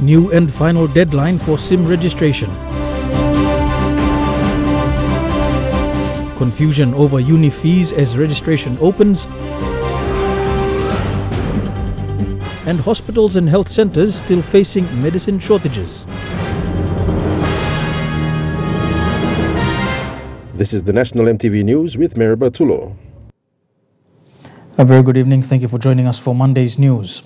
New and final deadline for SIM registration. Confusion over uni fees as registration opens. And hospitals and health centres still facing medicine shortages. This is the National EMTV News with Meribah Tulo. A very good evening. Thank you for joining us for Monday's news.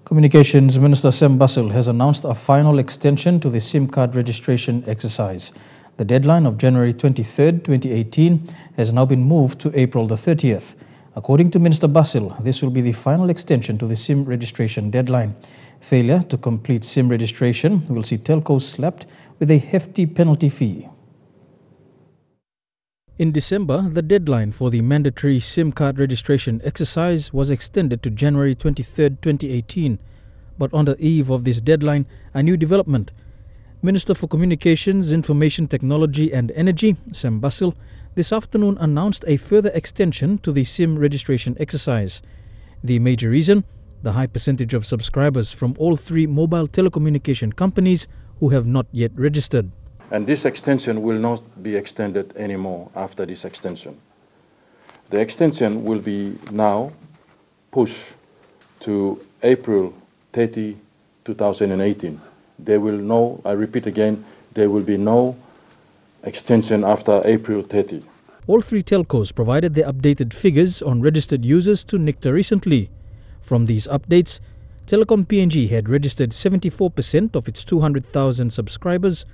Communications Minister Sam Basil has announced a final extension to the SIM card registration exercise. The deadline of January 23, 2018 has now been moved to April the 30th. According to Minister Basil, this will be the final extension to the SIM registration deadline. Failure to complete SIM registration will see telcos slapped with a hefty penalty fee. In December, the deadline for the mandatory SIM card registration exercise was extended to January 23, 2018. But on the eve of this deadline, a new development. Minister for Communications, Information Technology and Energy, Sam Basil, this afternoon announced a further extension to the SIM registration exercise. The major reason? The high percentage of subscribers from all three mobile telecommunication companies who have not yet registered. And this extension will not be extended anymore after this extension. The extension will be now pushed to April 30, 2018. There will no, I repeat again, there will be no extension after April 30. All three telcos provided their updated figures on registered users to NICTA recently. From these updates, Telecom PNG had registered 74% of its 200,000 subscribers,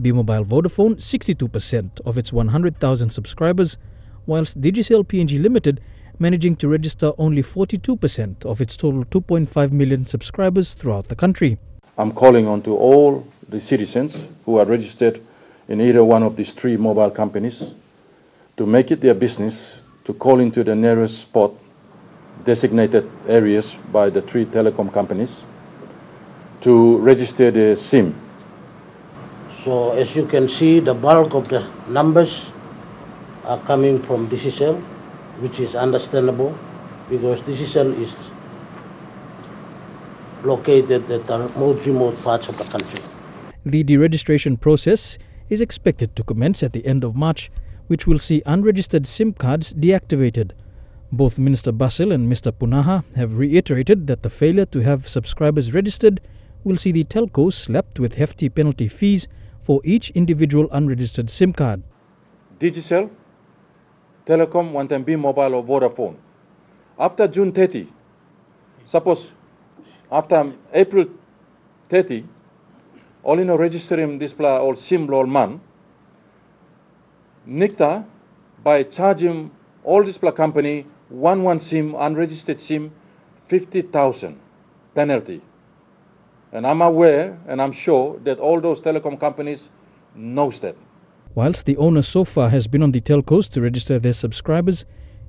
B-Mobile Vodafone 62% of its 100,000 subscribers, whilst Digicel PNG Limited managing to register only 42% of its total 2.5 million subscribers throughout the country. I'm calling on to all the citizens who are registered in either one of these three mobile companies to make it their business to call into the nearest spot designated areas by the three telecom companies to register their SIM. So as you can see, the bulk of the numbers are coming from Digicel, which is understandable because Digicel is located at the most remote parts of the country. The deregistration process is expected to commence at the end of March, which will see unregistered SIM cards deactivated. Both Minister Basil and Mr. Punaha have reiterated that the failure to have subscribers registered will see the telcos slapped with hefty penalty fees for each individual unregistered SIM card. Digicel, Telecom, one time B-Mobile or Vodafone. After June 30, suppose after April 30, all in a registering display or SIM lol man, NICTA by charging all display company one SIM, unregistered SIM, 50,000 penalty. And I'm aware and I'm sure that all those telecom companies knows that. Whilst the onus so far has been on the telcos to register their subscribers,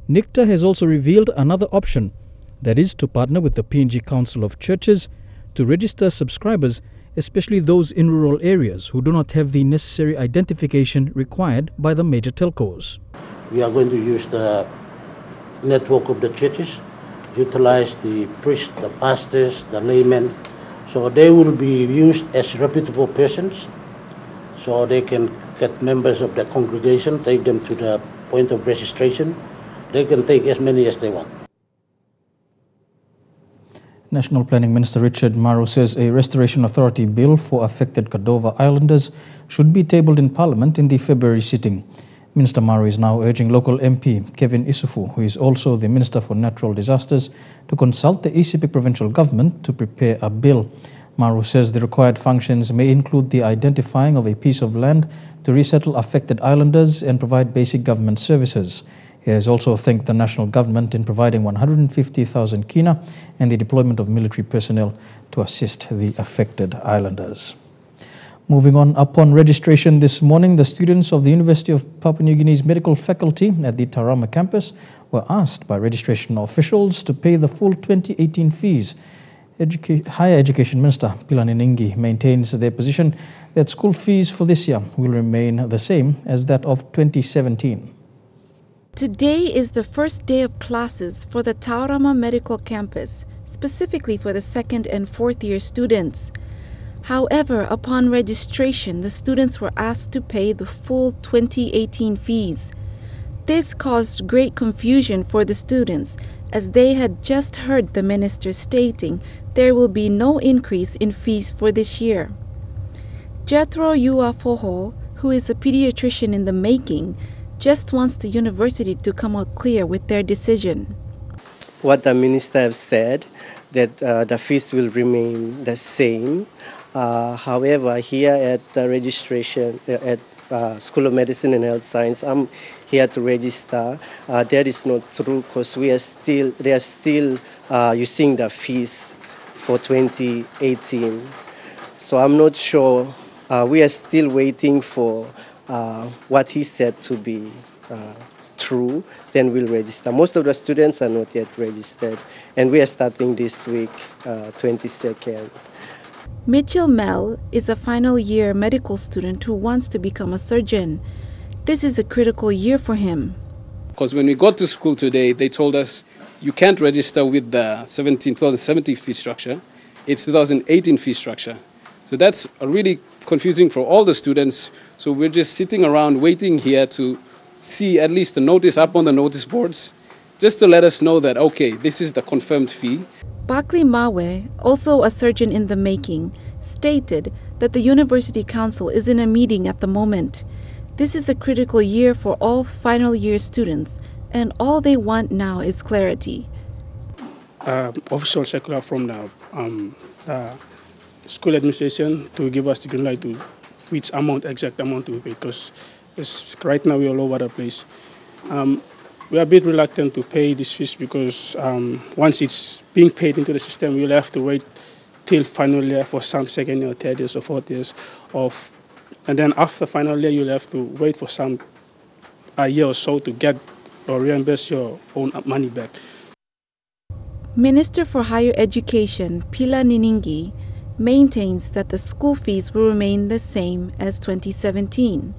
NICTA has also revealed another option, that is to partner with the PNG Council of Churches to register subscribers, especially those in rural areas who do not have the necessary identification required by the major telcos. We are going to use the network of the churches, utilize the priests, the pastors, the laymen. So they will be used as reputable persons, so they can get members of the congregation, take them to the point of registration. They can take as many as they want. National Planning Minister Richard Maru says a Restoration Authority bill for affected Cordova Islanders should be tabled in Parliament in the February sitting. Minister Maru is now urging local MP Kevin Isufu, who is also the Minister for Natural Disasters, to consult the ECP provincial government to prepare a bill. Maru says the required functions may include the identifying of a piece of land to resettle affected islanders and provide basic government services. He has also thanked the national government in providing 150,000 kina and the deployment of military personnel to assist the affected islanders. Moving on, upon registration this morning, the students of the University of Papua New Guinea's medical faculty at the Tauranga campus were asked by registration officials to pay the full 2018 fees. Higher Education Minister Pilani Ningi maintains their position that school fees for this year will remain the same as that of 2017. Today is the first day of classes for the Tauranga Medical Campus. specifically for the second and fourth year students. However, upon registration, the students were asked to pay the full 2018 fees. This caused great confusion for the students, as they had just heard the minister stating there will be no increase in fees for this year. Jethro Uafoho, who is a pediatrician in the making, just wants the university to come out clear with their decision. What the minister has said, that the fees will remain the same. However, here at the registration at School of Medicine and Health Science, I'm here to register. That is not true because they are still using the fees for 2018. So I'm not sure. We are still waiting for what he said to be true. Then we'll register. Most of the students are not yet registered, and we are starting this week, 22nd. Mitchell Mel is a final year medical student who wants to become a surgeon. This is a critical year for him. Because when we got to school today, they told us you can't register with the 2017 fee structure. It's 2018 fee structure. So that's really confusing for all the students. So we're just sitting around waiting here to see at least the notice up on the notice boards, just to let us know that, okay, this is the confirmed fee. Bakli Mawe, also a surgeon in the making, stated that the University Council is in a meeting at the moment. This is a critical year for all final year students, and all they want now is clarity. Official circular from the school administration to give us the green light to which exact amount to pay, because right now we're all over the place. We are a bit reluctant to pay this fees because once it's being paid into the system, we'll have to wait till final year for some second year, third years, or fourth years and then after final year, you'll have to wait for a year or so to get or reimburse your own money back. Minister for Higher Education, Pila Niningi, maintains that the school fees will remain the same as 2017.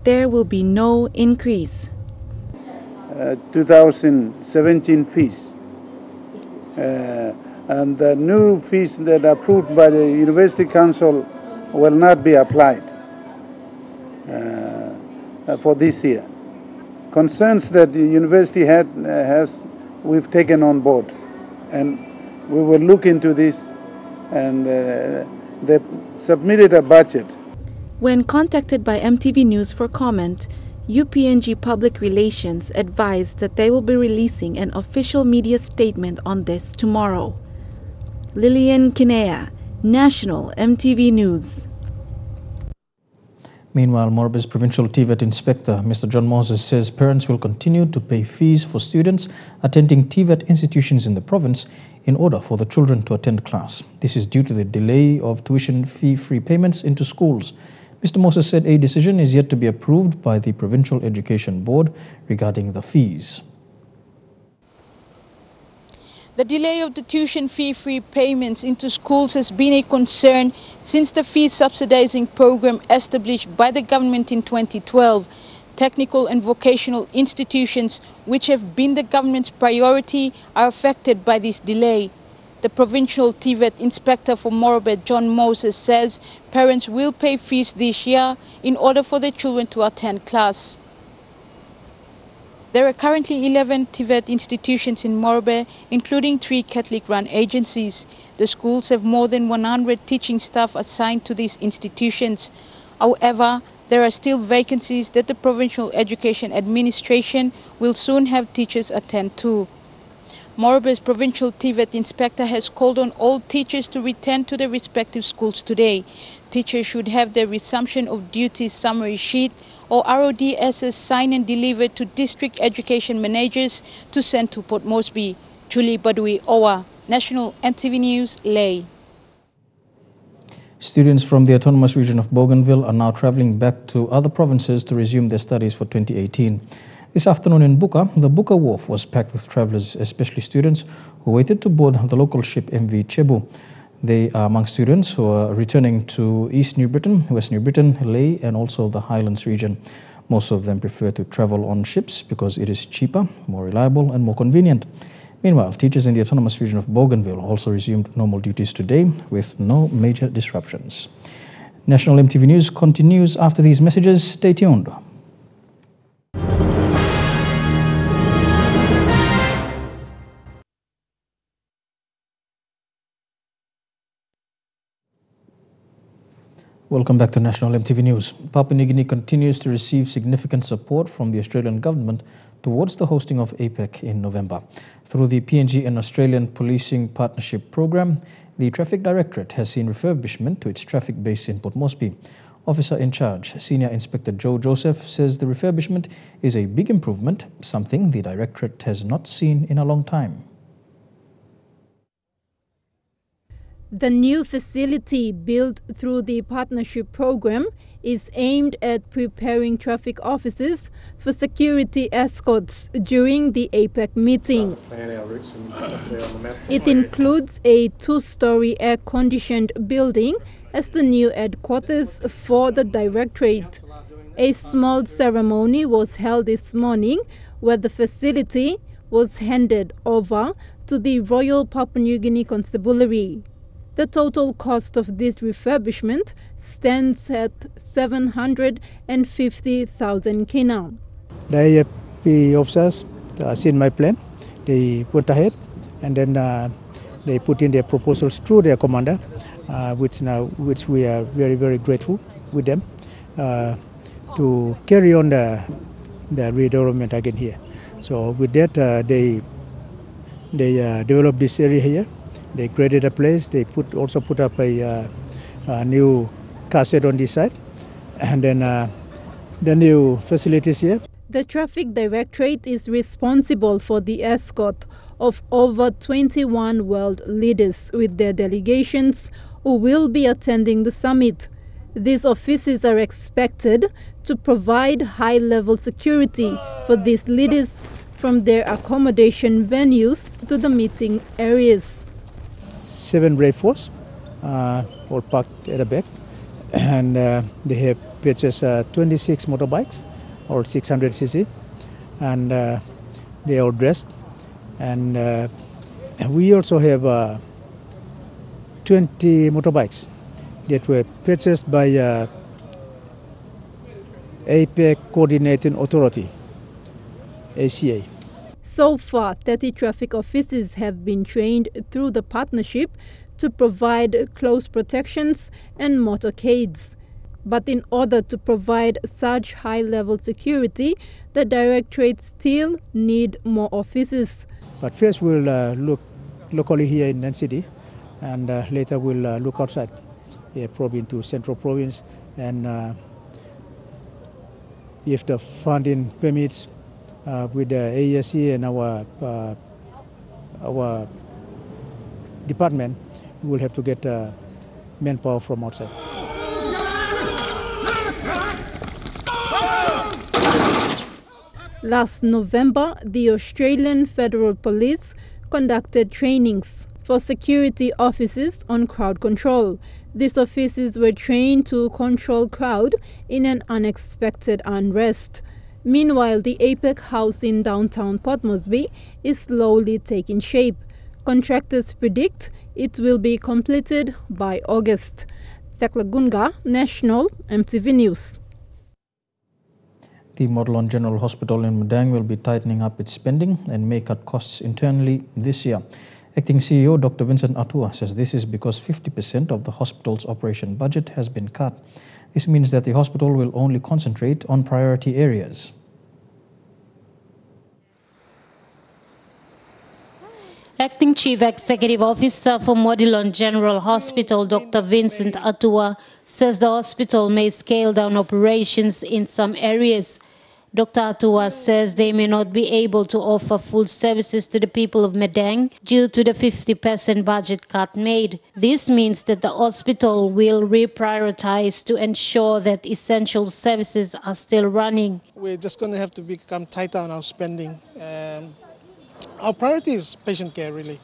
There will be no increase. 2017 fees. And the new fees that are approved by the University Council will not be applied for this year. Concerns that the university we've taken on board, and we will look into this, and they submitted a budget. When contacted by EMTV News for comment, UPNG Public Relations advised that they will be releasing an official media statement on this tomorrow. Lillian Kinea, National EMTV News. Meanwhile, Morbe's Provincial TVET Inspector, Mr. John Moses, says parents will continue to pay fees for students attending TVET institutions in the province in order for the children to attend class. This is due to the delay of tuition fee-free payments into schools. Mr. Moses said a decision is yet to be approved by the Provincial Education Board regarding the fees. The delay of the tuition fee-free payments into schools has been a concern since the fee subsidizing program established by the government in 2012. Technical and vocational institutions, which have been the government's priority, are affected by this delay. The Provincial TVET Inspector for Morbe, John Moses, says parents will pay fees this year in order for their children to attend class. There are currently 11 TVET institutions in Morbe, including 3 Catholic-run agencies. The schools have more than 100 teaching staff assigned to these institutions. However, there are still vacancies that the Provincial Education Administration will soon have teachers attend to. Morbe's Provincial TVET Inspector has called on all teachers to return to their respective schools today. Teachers should have their resumption of duties summary sheet or RODSs signed and delivered to district education managers to send to Port Moresby. Julie Badui Owa, National EMTV News, Ley. Students from the autonomous region of Bougainville are now travelling back to other provinces to resume their studies for 2018. This afternoon in Buka, the Buka Wharf was packed with travellers, especially students who waited to board the local ship MV Cebu. They are among students who are returning to East New Britain, West New Britain, Ley, and also the Highlands region. Most of them prefer to travel on ships because it is cheaper, more reliable, and more convenient. Meanwhile, teachers in the autonomous region of Bougainville also resumed normal duties today with no major disruptions. National EMTV News continues after these messages. Stay tuned. Welcome back to National EMTV News. Papua New Guinea continues to receive significant support from the Australian government towards the hosting of APEC in November. Through the PNG and Australian Policing Partnership Program, the Traffic Directorate has seen refurbishment to its traffic base in Port Moresby. Officer in charge, Senior Inspector Joe Joseph, says the refurbishment is a big improvement, something the Directorate has not seen in a long time. The new facility built through the partnership program is aimed at preparing traffic officers for security escorts during the APEC meeting. It includes a two-story air-conditioned building as the new headquarters for the Directorate. A small ceremony was held this morning where the facility was handed over to the Royal Papua New Guinea Constabulary. The total cost of this refurbishment stands at 750,000 kina. The AFP officers seen my plan. They went ahead and then they put in their proposals through their commander, which we are very, very grateful with them to carry on the redevelopment again here. So with that, they developed this area here. They created a place. They also put up a new cassette on this side, and then the new facilities here. The Traffic Directorate is responsible for the escort of over 21 world leaders with their delegations who will be attending the summit. These officers are expected to provide high-level security for these leaders from their accommodation venues to the meeting areas. 7 Brave Force all parked at the back, and they have purchased 26 motorbikes or 600cc, and they are all dressed. And we also have 20 motorbikes that were purchased by APEC Coordinating Authority, ACA. So far, 30 traffic officers have been trained through the partnership to provide close protections and motorcades. But in order to provide such high-level security, the Directorate still need more officers. But first we'll look locally here in NCD, and later we'll look outside, probably into Central Province, and if the funding permits, with the AESC and our department, we will have to get manpower from outside. Last November, the Australian Federal Police conducted trainings for security officers on crowd control. These officers were trained to control crowd in an unexpected unrest. Meanwhile, the APEC house in downtown Port Moresby is slowly taking shape. Contractors predict it will be completed by August. Tekla Gunga, National EMTV News. The Modelon General Hospital in Madang will be tightening up its spending and may cut costs internally this year. Acting CEO Dr. Vincent Atua says this is because 50% of the hospital's operation budget has been cut. This means that the hospital will only concentrate on priority areas. Acting Chief Executive Officer for Modelon General Hospital, Dr. Vincent Atua, says the hospital may scale down operations in some areas. Dr. Atua says they may not be able to offer full services to the people of Madang due to the 50% budget cut made. This means that the hospital will reprioritize to ensure that essential services are still running. We're just going to have to become tighter on our spending. Our priority is patient care, really.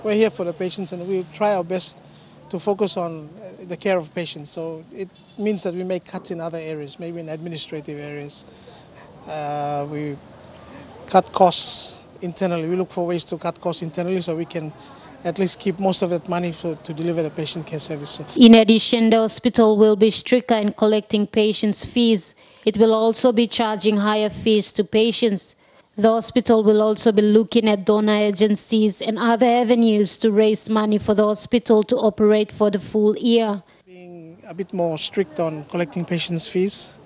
We're here for the patients, and we try our best to focus on the care of patients. So it means that we make cuts in other areas, maybe in administrative areas. We cut costs internally. We look for ways to cut costs internally so we can at least keep most of that money to deliver the patient care service. In addition, the hospital will be stricter in collecting patients' fees. It will also be charging higher fees to patients. The hospital will also be looking at donor agencies and other avenues to raise money for the hospital to operate for the full year. Being a bit more strict on collecting patients' fees.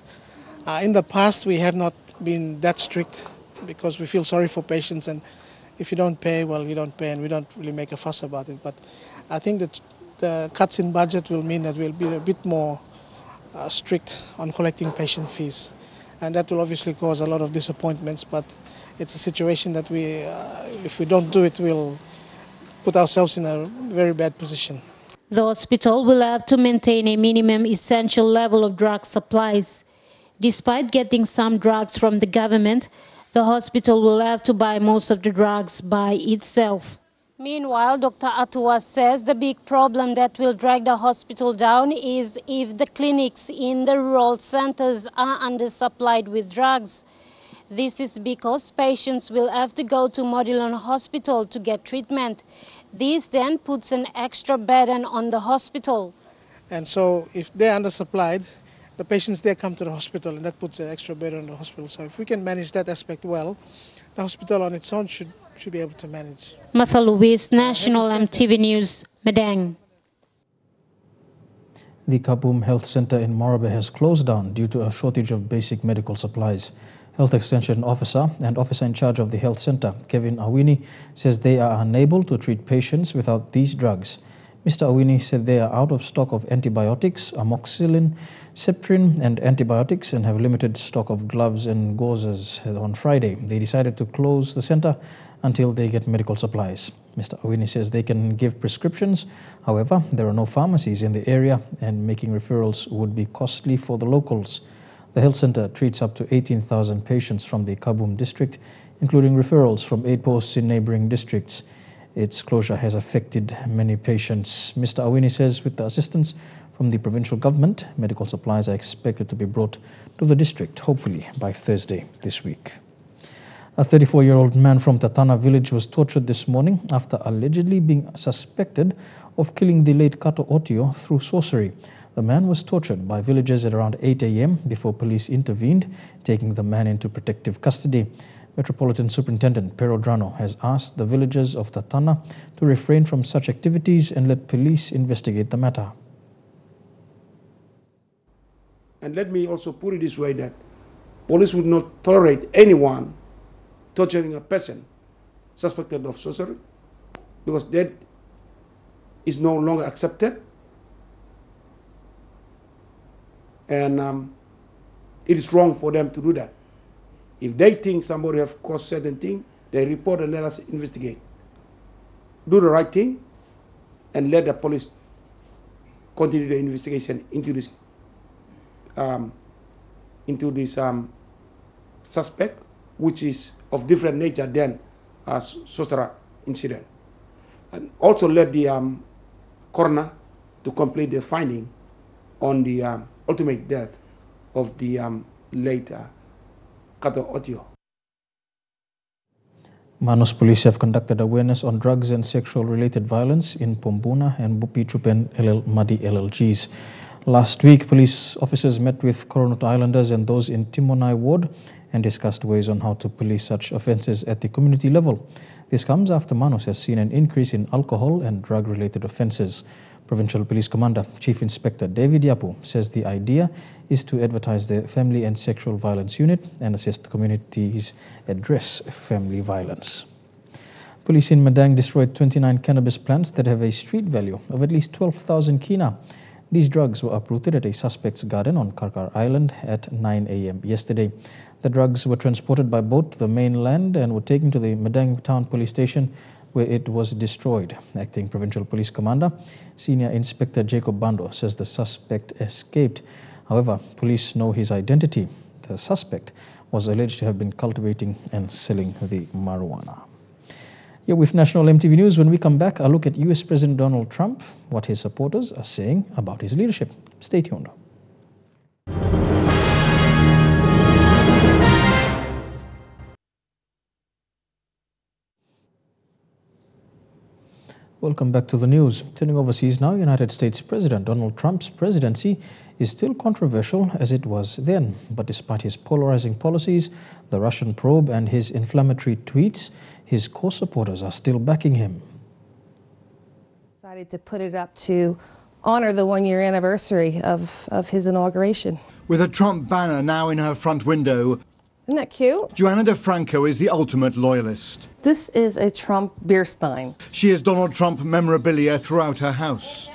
In the past, we have not been that strict because we feel sorry for patients, and if you don't pay, well, you don't pay, and we don't really make a fuss about it. But I think that the cuts in budget will mean that we'll be a bit more strict on collecting patient fees. And that will obviously cause a lot of disappointments, but it's a situation that if we don't do it, we'll put ourselves in a very bad position. The hospital will have to maintain a minimum essential level of drug supplies. Despite getting some drugs from the government, the hospital will have to buy most of the drugs by itself. Meanwhile, Dr. Atua says the big problem that will drag the hospital down is if the clinics in the rural centers are undersupplied with drugs. This is because patients will have to go to Modilon Hospital to get treatment. This then puts an extra burden on the hospital. And so if they're undersupplied, the patients there come to the hospital, and that puts an extra burden on the hospital. So if we can manage that aspect well, the hospital on its own should be able to manage. Martha Luis, National EMTV News, Madang. The Kaboom Health Center in Morobe has closed down due to a shortage of basic medical supplies. Health Extension Officer and Officer in charge of the health center, Kevin Awini, says they are unable to treat patients without these drugs. Mr. Awini said they are out of stock of antibiotics, amoxicillin, Septrin and antibiotics, and have limited stock of gloves and gauzes. On Friday, they decided to close the center until they get medical supplies. Mr. Awini says they can give prescriptions. However, there are no pharmacies in the area, and making referrals would be costly for the locals. The health center treats up to 18,000 patients from the Kaboom district, including referrals from 8 posts in neighboring districts. Its closure has affected many patients. Mr. Awini says with the assistance from the provincial government, medical supplies are expected to be brought to the district, hopefully by Thursday this week. A 34-year-old man from Tatana village was tortured this morning after allegedly being suspected of killing the late Kato Otio through sorcery. The man was tortured by villagers at around 8 a.m. before police intervened, taking the man into protective custody. Metropolitan Superintendent Pero Drano has asked the villagers of Tatana to refrain from such activities and let police investigate the matter. And let me also put it this way, that police would not tolerate anyone torturing a person suspected of sorcery, because that is no longer accepted. And it is wrong for them to do that. If they think somebody have caused certain thing, they report and let us investigate. Do the right thing and let the police continue the investigation into this suspect, which is of different nature than a sorcerer incident. And also let the coroner to complete the finding on the ultimate death of the late Kato Otio. Manus police have conducted awareness on drugs and sexual-related violence in Pombuna and Bupi Chupen Madi LLGs. Last week, police officers met with Coronado Islanders and those in Timonai Ward and discussed ways on how to police such offences at the community level. This comes after Manus has seen an increase in alcohol and drug-related offences. Provincial Police Commander Chief Inspector David Yapu says the idea is to advertise the Family and Sexual Violence Unit and assist communities address family violence. Police in Madang destroyed 29 cannabis plants that have a street value of at least 12,000 kina. These drugs were uprooted at a suspect's garden on Karkar Island at 9 a.m. yesterday. The drugs were transported by boat to the mainland and were taken to the Madang Town Police Station, where it was destroyed. Acting Provincial Police Commander, Senior Inspector Jacob Bando says the suspect escaped. However, police know his identity. The suspect was alleged to have been cultivating and selling the marijuana. Here with National EMTV News, when we come back, a look at US President Donald Trump, what his supporters are saying about his leadership. Stay tuned. Welcome back to the news. Turning overseas now, United States President Donald Trump's presidency is still controversial as it was then. But despite his polarizing policies, the Russian probe and his inflammatory tweets, his core supporters are still backing him. Decided to put it up to honor the one-year anniversary of his inauguration. With a Trump banner now in her front window, isn't that cute? Joanna DeFranco is the ultimate loyalist. This is a Trump beer stein. She has Donald Trump memorabilia throughout her house.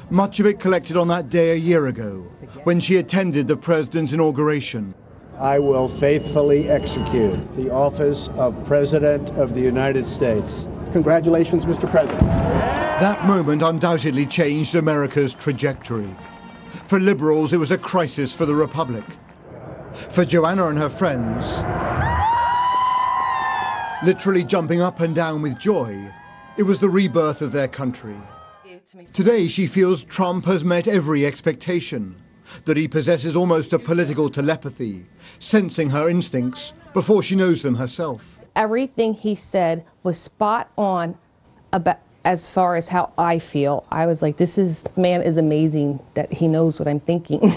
Much of it collected on that day a year ago, when she attended the president's inauguration. I will faithfully execute the office of President of the United States. Congratulations, Mr. President. That moment undoubtedly changed America's trajectory. For liberals, it was a crisis for the Republic. For Joanna and her friends, literally jumping up and down with joy, it was the rebirth of their country. Today, she feels Trump has met every expectation, that he possesses almost a political telepathy, sensing her instincts before she knows them herself. Everything he said was spot on about as far as how I feel. I was like, man is amazing that he knows what I'm thinking.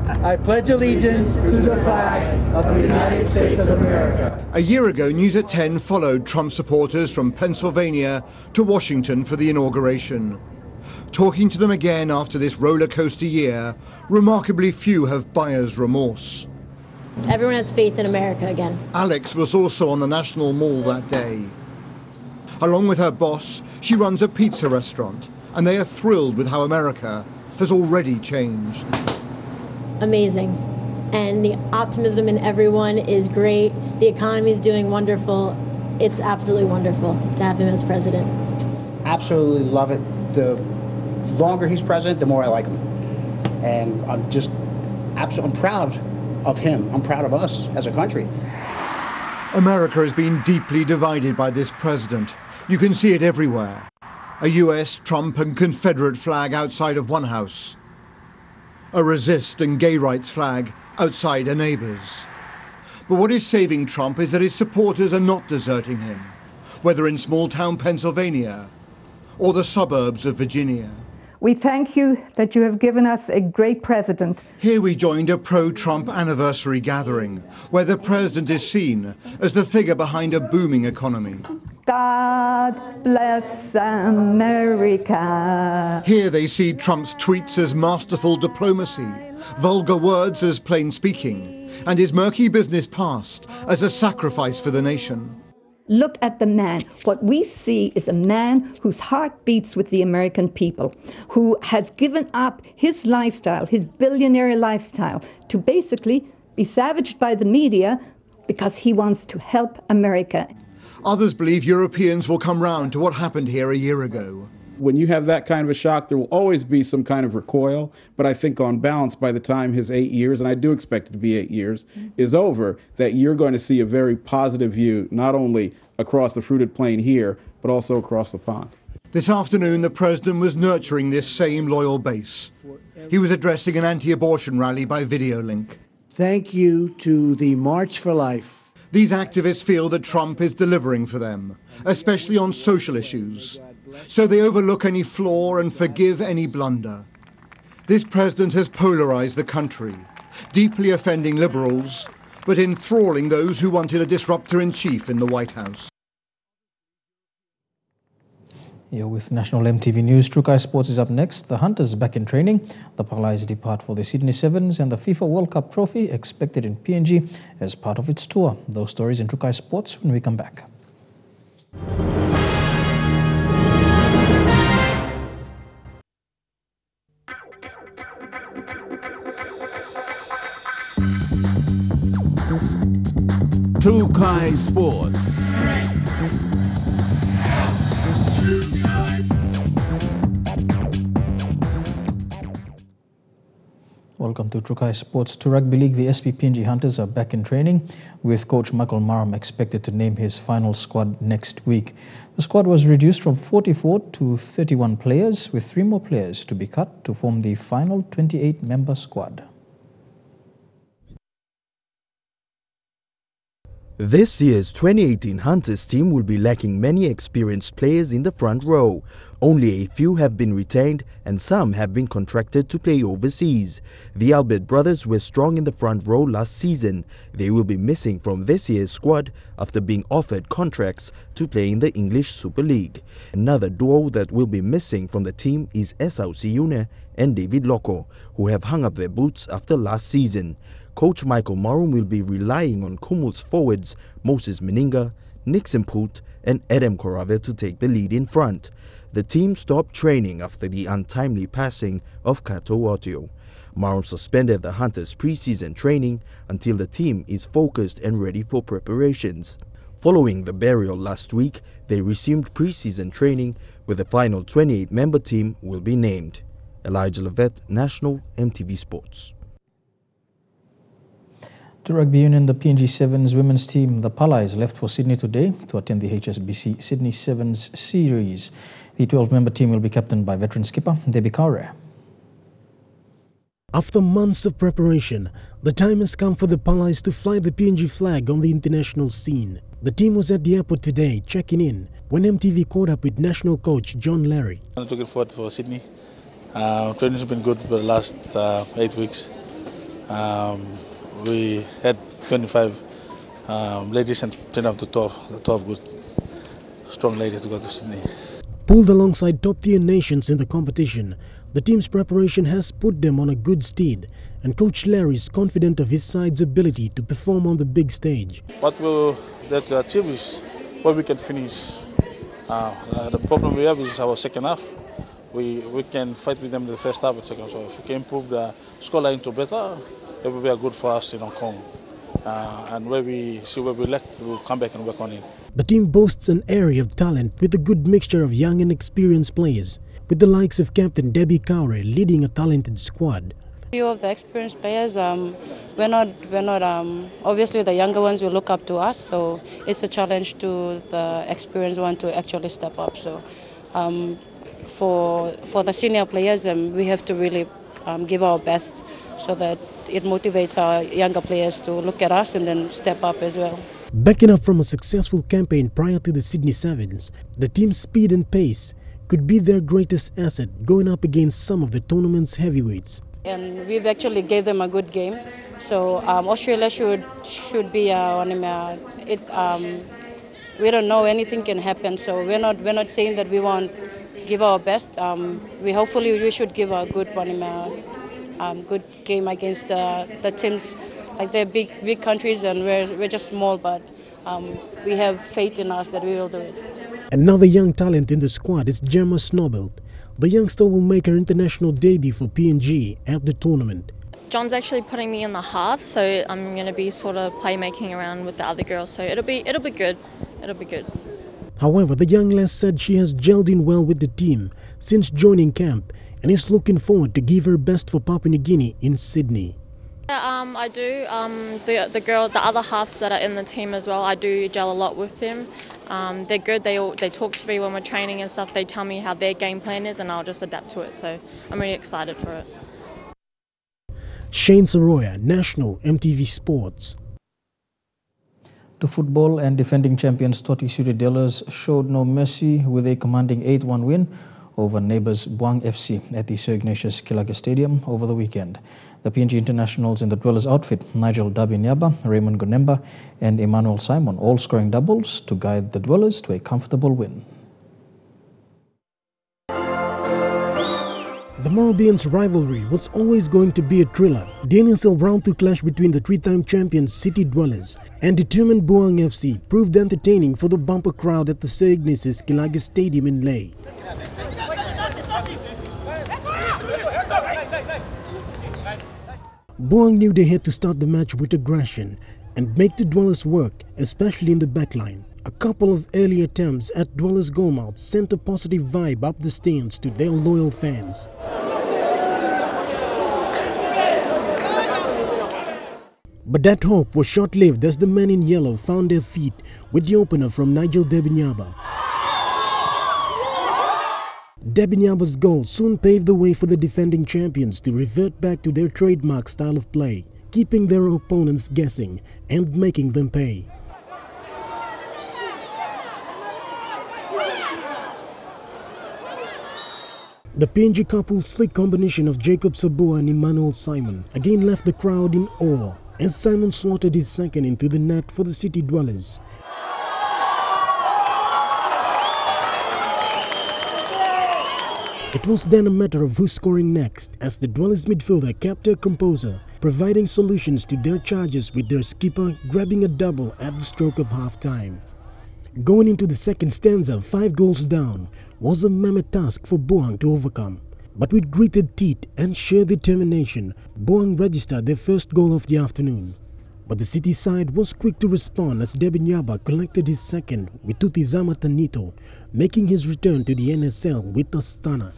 I pledge allegiance to the flag of the United States of America. A year ago, News at 10 followed Trump supporters from Pennsylvania to Washington for the inauguration. Talking to them again after this roller coaster year, remarkably few have buyer's remorse. Everyone has faith in America again. Alex was also on the National Mall that day. Along with her boss, she runs a pizza restaurant, and they are thrilled with how America has already changed. Amazing. And the optimism in everyone is great. The economy is doing wonderful. It's absolutely wonderful to have him as president. Absolutely love it. The longer he's president, the more I like him. And I'm proud of him. I'm proud of us as a country. America has been deeply divided by this president. You can see it everywhere. A US, Trump and Confederate flag outside of one house. A resist and gay rights flag outside a neighbor's. But what is saving Trump is that his supporters are not deserting him, whether in small-town Pennsylvania or the suburbs of Virginia. We thank you that you have given us a great president. Here we joined a pro-Trump anniversary gathering, where the president is seen as the figure behind a booming economy. God bless America. Here they see Trump's tweets as masterful diplomacy, vulgar words as plain speaking, and his murky business past as a sacrifice for the nation. Look at the man. What we see is a man whose heart beats with the American people, who has given up his lifestyle, his billionaire lifestyle, to basically be savaged by the media because he wants to help America. Others believe Europeans will come round to what happened here a year ago. When you have that kind of a shock, there will always be some kind of recoil. But I think on balance, by the time his 8 years, and I do expect it to be 8 years, is over, that you're going to see a very positive view, not only across the fruited plain here, but also across the pond. This afternoon, the president was nurturing this same loyal base. He was addressing an anti-abortion rally by video link. Thank you to the March for Life. These activists feel that Trump is delivering for them, especially on social issues. So they overlook any flaw and forgive any blunder. This president has polarized the country, deeply offending liberals, but enthralling those who wanted a disruptor-in-chief in the White House. You're with National MTV News. Trukai Sports is up next. The Hunters back in training. The Parlays depart for the Sydney Sevens, and the FIFA World Cup trophy expected in PNG as part of its tour. Those stories in Trukai Sports when we come back. Trukai Sports. Welcome to Trukai Sports. To Rugby League, the SPPNG Hunters are back in training, with coach Michael Maram expected to name his final squad next week. The squad was reduced from 44 to 31 players, with 3 more players to be cut to form the final 28-member squad. This year's 2018 Hunters team will be lacking many experienced players in the front row. Only a few have been retained and some have been contracted to play overseas. The Albert brothers were strong in the front row last season. They will be missing from this year's squad after being offered contracts to play in the English Super League. Another duo that will be missing from the team is Esau Siune and David Loko, who have hung up their boots after last season. Coach Michael Marum will be relying on Kumul's forwards Moses Meninga, Nixon Poot and Adam Korave to take the lead in front. The team stopped training after the untimely passing of Kato Otio. Marum suspended the Hunters' preseason training until the team is focused and ready for preparations. Following the burial last week, they resumed preseason training where the final 28-member team will be named. Elijah Levet, National EMTV Sports. To rugby union, the PNG Sevens women's team, the Palais, left for Sydney today to attend the HSBC Sydney Sevens series. The 12-member team will be captained by veteran skipper Debbie Kaure. After months of preparation, the time has come for the Palais to fly the PNG flag on the international scene. The team was at the airport today checking in when EMTV caught up with national coach John Larry. I'm looking forward for Sydney. Training has been good for the last 8 weeks. We had 25 ladies and turned up to 12 good, strong ladies to go to Sydney. Pulled alongside top-tier nations in the competition, the team's preparation has put them on a good stead, and Coach Larry is confident of his side's ability to perform on the big stage. What we'll achieve is what we can finish. The problem we have is our second half. We can fight with them in the first half and second half. So if we can improve the scoreline to better, it will be good for us in Hong Kong. And where we see where we lack, we'll come back and work on it. The team boasts an area of talent with a good mixture of young and experienced players, with the likes of Captain Debbie Kaure leading a talented squad. Few of the experienced players, we're not. Obviously, the younger ones will look up to us, so it's a challenge to the experienced one to actually step up. So, for the senior players, we have to really give our best, so that it motivates our younger players to look at us and then step up as well. Backing up from a successful campaign prior to the Sydney Sevens, the team's speed and pace could be their greatest asset going up against some of the tournament's heavyweights. And we've actually gave them a good game, so Australia should be we don't know, anything can happen, so we're not saying that we won't give our best. We should give a good good game against the teams. Like they're big countries and we're just small, but we have faith in us that we will do it. Another young talent in the squad is Gemma Snobelt. The youngster will make her international debut for PNG at the tournament. John's actually putting me in the half, so I'm going to be sort of playmaking around with the other girls. So it'll be good. It'll be good. However, the young lass said she has gelled in well with the team since joining camp and is looking forward to give her best for Papua New Guinea in Sydney. I do. The other halves that are in the team as well, I do gel a lot with them. They're good. They talk to me when we're training and stuff. They tell me how their game plan is, and I'll just adapt to it. So I'm really excited for it. Shane Saroya, National EMTV Sports. To football, and defending champions Toti Suridelas showed no mercy with a commanding 8-1 win over neighbours Buang FC at the Sir Ignatius Kilaga Stadium over the weekend. The PNG internationals in the Dwellers outfit, Nigel Dabinyaba, Raymond Gonemba and Emmanuel Simon, all scoring doubles to guide the Dwellers to a comfortable win. The Morabians' rivalry was always going to be a thriller. The NSL Round 2 clash between the three-time champions City Dwellers and determined Buang FC proved entertaining for the bumper crowd at the Sir Ignatius Kilaga Stadium in Lae. Buang knew they had to start the match with aggression and make the Dwellers work, especially in the backline. A couple of early attempts at Dwellers' goalmouth sent a positive vibe up the stands to their loyal fans. But that hope was short-lived as the men in yellow found their feet with the opener from Nigel Dabinyaba. Dabinyaba's goal soon paved the way for the defending champions to revert back to their trademark style of play, keeping their opponents guessing and making them pay. The PNG couple's slick combination of Jacob Saboa and Emmanuel Simon again left the crowd in awe as Simon slotted his second into the net for the city dwellers. It was then a matter of who's scoring next as the dwellers midfielder kept their composure, providing solutions to their charges with their skipper grabbing a double at the stroke of half-time. Going into the second stanza 5 goals down was a mammoth task for Boang to overcome. But with gritted teeth and sheer determination, Boang registered their first goal of the afternoon. But the city side was quick to respond as Debin Yaba collected his second with Tutizama Tanito, making his return to the NSL with a stunner.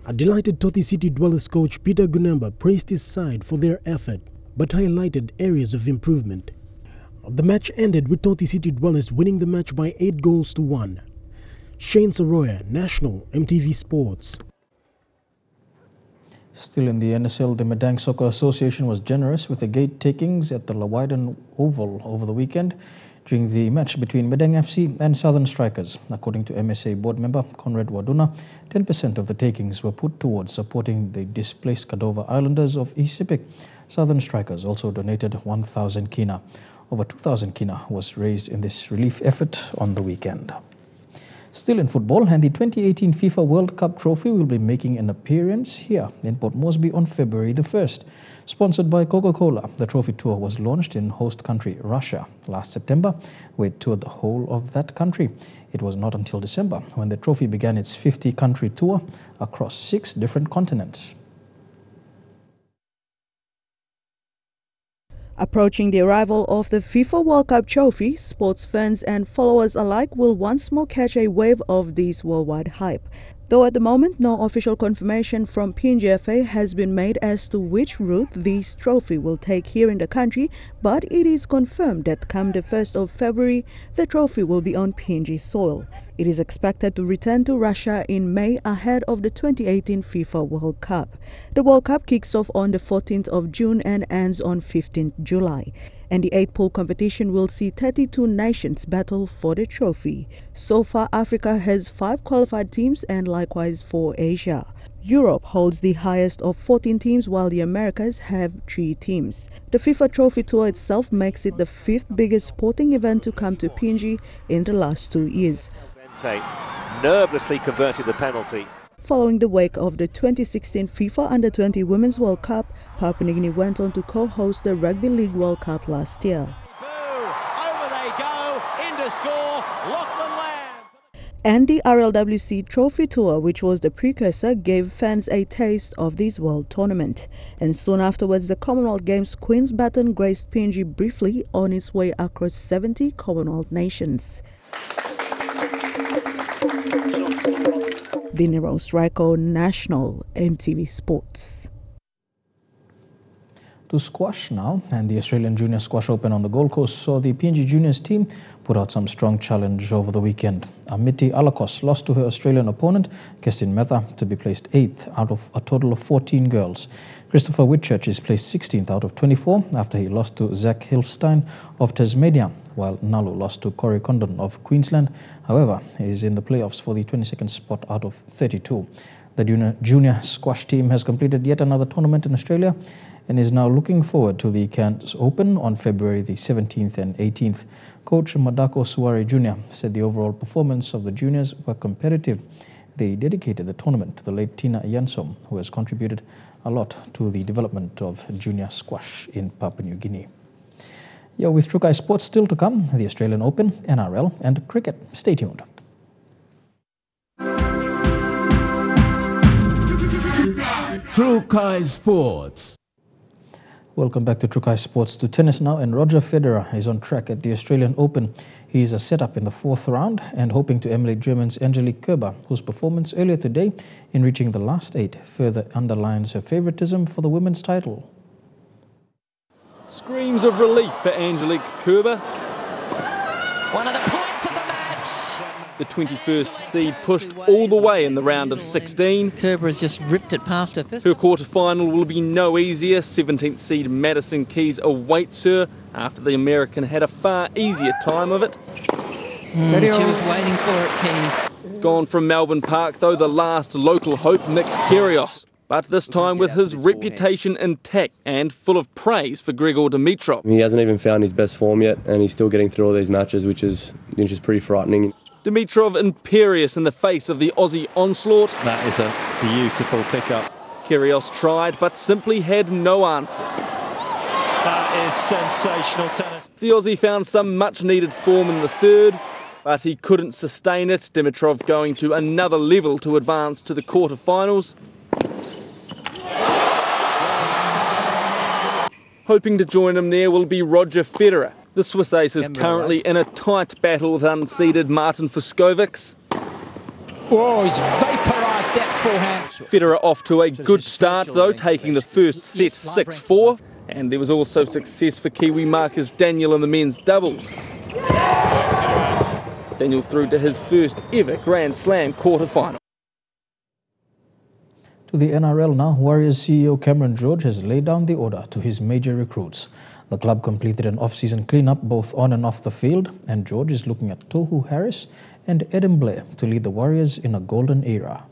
A delighted Toti City Dwellers coach Peter Gunemba praised his side for their effort, but highlighted areas of improvement. The match ended with Toti City Dwellers winning the match by 8 goals to 1. Shane Saroya, National, EMTV Sports. Still in the NSL, the Medang Soccer Association was generous with the gate takings at the Lawaidan Oval over the weekend during the match between Medang FC and Southern Strikers. According to MSA board member Conrad Waduna, 10% of the takings were put towards supporting the displaced Cordova Islanders of East Sepik. Southern Strikers also donated 1,000 kina. Over 2,000 kina was raised in this relief effort on the weekend. Still in football, and the 2018 FIFA World Cup trophy will be making an appearance here in Port Moresby on February the 1st. Sponsored by Coca-Cola, the trophy tour was launched in host country Russia last September, where it toured the whole of that country. It was not until December when the trophy began its 50-country tour across 6 different continents. Approaching the arrival of the FIFA World Cup trophy, sports fans and followers alike will once more catch a wave of this worldwide hype. Though at the moment no official confirmation from PNGFA has been made as to which route this trophy will take here in the country, but it is confirmed that come the 1st of February, the trophy will be on PNG soil. It is expected to return to Russia in May ahead of the 2018 FIFA World Cup. The World Cup kicks off on the 14th of June and ends on 15th July. And the 8-pool competition will see 32 nations battle for the trophy. So far, Africa has 5 qualified teams and likewise for Asia. Europe holds the highest of 14 teams while the Americas have 3 teams. The FIFA Trophy Tour itself makes it the 5th biggest sporting event to come to PNG in the last 2 years. Nervously converted the penalty. Following the wake of the 2016 FIFA Under-20 Women's World Cup, Papua New Guinea went on to co-host the Rugby League World Cup last year. Over they go, into score, Lachlan Lamb. And the RLWC Trophy Tour, which was the precursor, gave fans a taste of this world tournament. And soon afterwards, the Commonwealth Games Queen's Baton graced PNG briefly on its way across 70 Commonwealth nations. Vinny Rose-Ryko, National, EMTV Sports. To squash now, and the Australian Junior Squash Open on the Gold Coast saw the PNG Juniors team put out some strong challenge over the weekend. Amity Alakos lost to her Australian opponent, Kestin Mehta, to be placed 8th out of a total of 14 girls. Christopher Whitchurch is placed 16th out of 24 after he lost to Zach Hilfstein of Tasmania, while Nalu lost to Corey Condon of Queensland. However, he is in the playoffs for the 22nd spot out of 32. The junior squash team has completed yet another tournament in Australia and is now looking forward to the Cairns Open on February the 17th and 18th. Coach Madako Suare Jr. said the overall performance of the juniors were competitive. They dedicated the tournament to the late Tina Yansom, who has contributed a lot to the development of junior squash in Papua New Guinea. Yeah, with Trukai Sports still to come, the Australian Open, NRL and cricket. Stay tuned. Trukai Sports. Welcome back to Trukai Sports. To tennis now, and Roger Federer is on track at the Australian Open. He is set up in the 4th round and hoping to emulate German's Angelique Kerber, whose performance earlier today in reaching the last 8 further underlines her favoritism for the women's title. Screams of relief for Angelique Kerber. One of the points of the match. The 21st seed pushed all the way in the round of 16. Kerber has just ripped it past her first. Her quarterfinal will be no easier. 17th seed Madison Keys awaits her after the American had a far easier time of it. She was waiting for it, Keys. Gone from Melbourne Park, though, the last local hope, Nick Kyrgios. But this time with his reputation intact and full of praise for Grigor Dimitrov. He hasn't even found his best form yet, and he's still getting through all these matches, which is pretty frightening. Dimitrov imperious in the face of the Aussie onslaught. That is a beautiful pickup. Kyrgios tried, but simply had no answers. That is sensational tennis. The Aussie found some much-needed form in the third, but he couldn't sustain it. Dimitrov going to another level to advance to the quarterfinals. Hoping to join him there will be Roger Federer. The Swiss ace is currently in a tight battle with unseeded Martin Fucsovics. Oh, he's vaporised that forehand. Federer off to a good start though, taking the first set 6-4. And there was also success for Kiwi Marcus Daniel in the men's doubles. Daniel through to his first ever Grand Slam quarterfinal. To the NRL now, Warriors CEO Cameron George has laid down the order to his major recruits. The club completed an off-season clean-up both on and off the field, and George is looking at Tohu Harris and Adam Blair to lead the Warriors in a golden era.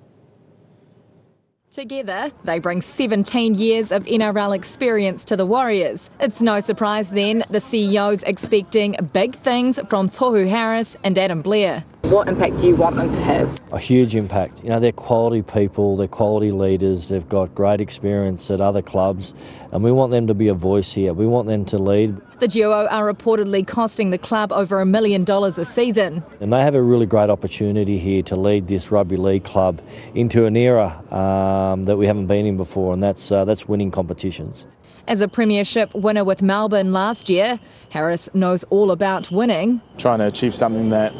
Together, they bring 17 years of NRL experience to the Warriors. It's no surprise then the CEO's expecting big things from Tohu Harris and Adam Blair. What impact do you want them to have? A huge impact. You know, they're quality people, they're quality leaders, they've got great experience at other clubs, and we want them to be a voice here. We want them to lead. The duo are reportedly costing the club over $1 million a season. And they have a really great opportunity here to lead this rugby league club into an era that we haven't been in before, and that's winning competitions. As a premiership winner with Melbourne last year, Harris knows all about winning. Trying to achieve something that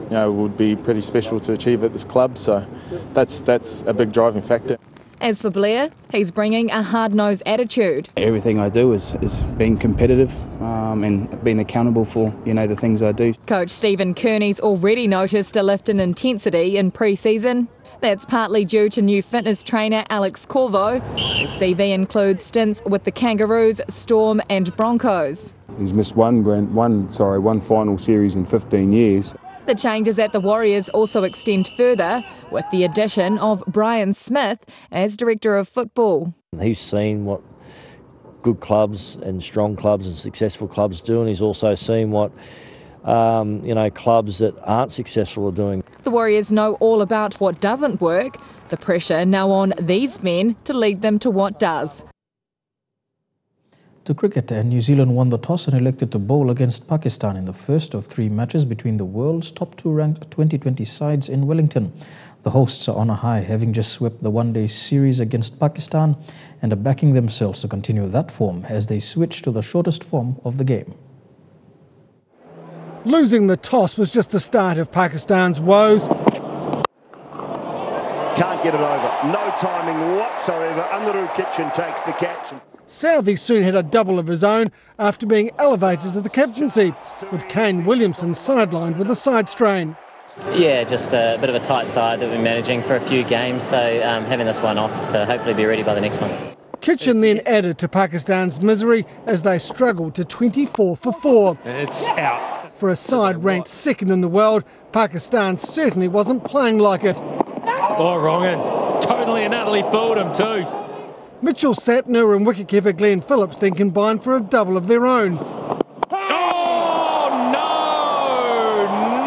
would be pretty special to achieve at this club, so that's a big driving factor. As for Blair, he's bringing a hard-nosed attitude. Everything I do is being competitive and being accountable for the things I do. Coach Stephen Kearney's already noticed a lift in intensity in pre-season. That's partly due to new fitness trainer Alex Corvo. His CV includes stints with the Kangaroos, Storm and Broncos. He's missed one final series in 15 years. The changes at the Warriors also extend further with the addition of Brian Smith as Director of Football. He's seen what good clubs and strong clubs and successful clubs do, and he's also seen what clubs that aren't successful are doing. The Warriors know all about what doesn't work. The pressure now on these men to lead them to what does. To cricket, and New Zealand won the toss and elected to bowl against Pakistan in the first of 3 matches between the world's top 2 ranked 2020 sides in Wellington. The hosts are on a high, having just swept the one-day series against Pakistan and are backing themselves to continue that form as they switch to the shortest form of the game. Losing the toss was just the start of Pakistan's woes. Can't get it over. No timing whatsoever. Andaru Kitchen takes the catch. Southey soon had a double of his own after being elevated to the captaincy, with Kane Williamson sidelined with a side strain. Yeah, just a bit of a tight side that we're managing for a few games, so having this one off to hopefully be ready by the next one. Kitchen then added to Pakistan's misery as they struggled to 24 for 4. It's out. For a side ranked second in the world, Pakistan certainly wasn't playing like it. Oh, wrong and totally and utterly fooled him too. Mitchell Satner and wicketkeeper Glenn Phillips then combined for a double of their own. Oh,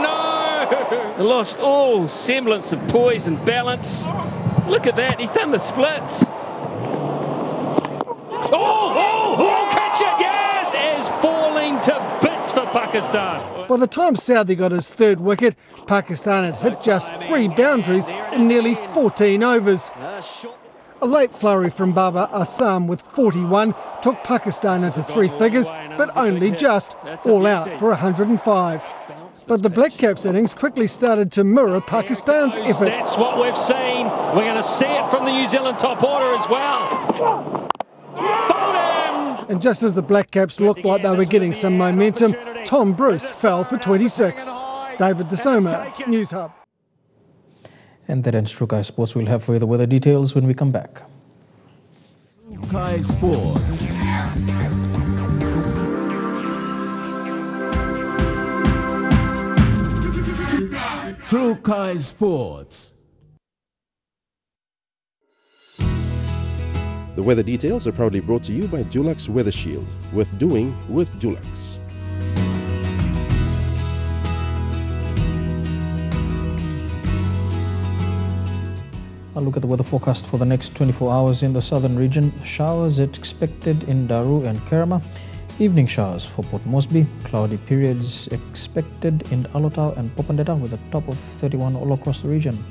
no! They lost all semblance of poise and balance. Look at that, he's done the splits. Oh, catch it, yes! Is falling to bits for Pakistan. By the time Southey got his 3rd wicket, Pakistan had hit just 3 boundaries in nearly 14 overs. A late flurry from Babar Assam with 41 took Pakistan into 3 figures, but only just, all out for 105. But the Black Caps innings quickly started to mirror Pakistan's effort. That's what we've seen. We're going to see it from the New Zealand top order as well. And just as the Black Caps looked like they were getting some momentum, Tom Bruce fell for 26. David DeSoma, News Hub. And that ends Trukai Sports. We'll have further weather details when we come back. Trukai Sports. True Kai Sports. The weather details are proudly brought to you by Dulux Weather Shield. With doing with Dulux. I'll look at the weather forecast for the next 24 hours in the southern region. Showers expected in Daru and Kerama. Evening showers for Port Moresby. Cloudy periods expected in Alotau and Popondetta with a top of 31 all across the region.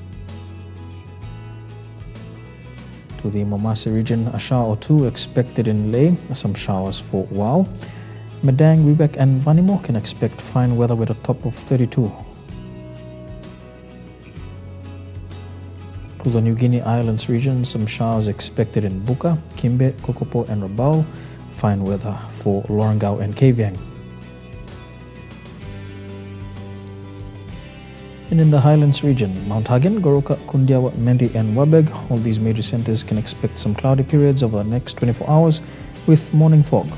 To the Momase region, a shower or two expected in Leh. Some showers for Wau. Medang, Wewak and Vanimo can expect fine weather with a top of 32. To the New Guinea Islands region, some showers expected in Buka, Kimbe, Kokopo and Rabaul. Fine weather for Lorengau and Kavieng. And in the Highlands region, Mount Hagen, Goroka, Kundiawa, Mendi and Wabeg, all these major centres can expect some cloudy periods over the next 24 hours with morning fog.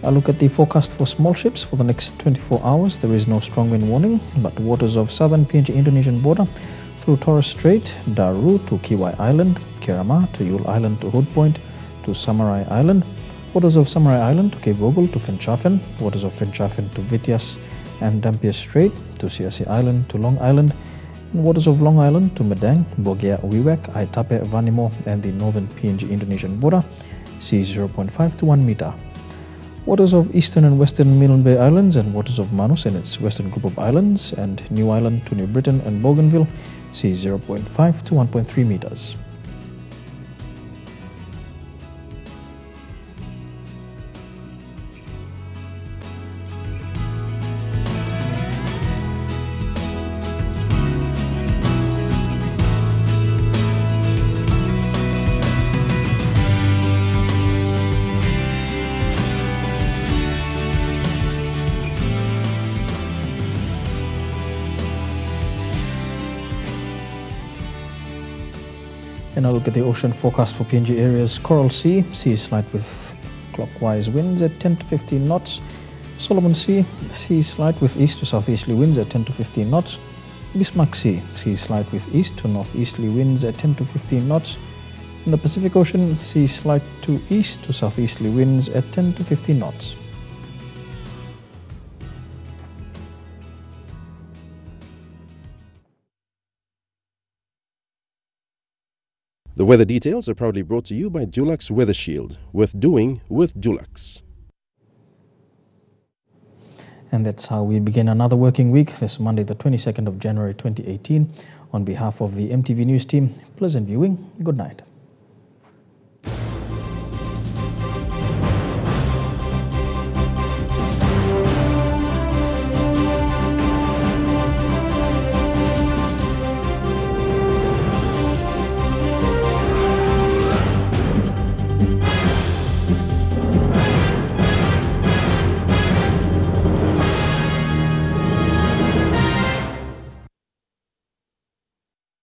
A look at the forecast for small ships for the next 24 hours. There is no strong wind warning, but waters of southern PNG Indonesian border through Torres Strait, Daru to Kiwai Island, Kerama to Yule Island to Hood Point to Samarai Island, waters of Samarai Island to Cape Vogel to Finchafen, waters of Finchafen to Vitias and Dampier Strait to Siasi Island to Long Island, and waters of Long Island to Medang, Bogia, Wewak, Aitape, Vanimo and the northern PNG Indonesian border, sea 0.5 to 1 meter. Waters of eastern and western Milne Bay Islands and waters of Manus and its western group of islands and New Island to New Britain and Bougainville, sea 0.5 to 1.3 meters. And now look at the ocean forecast for PNG areas. Coral Sea, sea slight with clockwise winds at 10 to 15 knots. Solomon Sea, sea slight with east to southeasterly winds at 10 to 15 knots. Bismarck Sea, sea slight with east to northeasterly winds at 10 to 15 knots. In the Pacific Ocean, sea slight to east to southeasterly winds at 10 to 15 knots. The weather details are proudly brought to you by Dulux Weather Shield. With doing with Dulux. And that's how we begin another working week this Monday, the 22nd of January 2018. On behalf of the EMTV News team, pleasant viewing. Good night.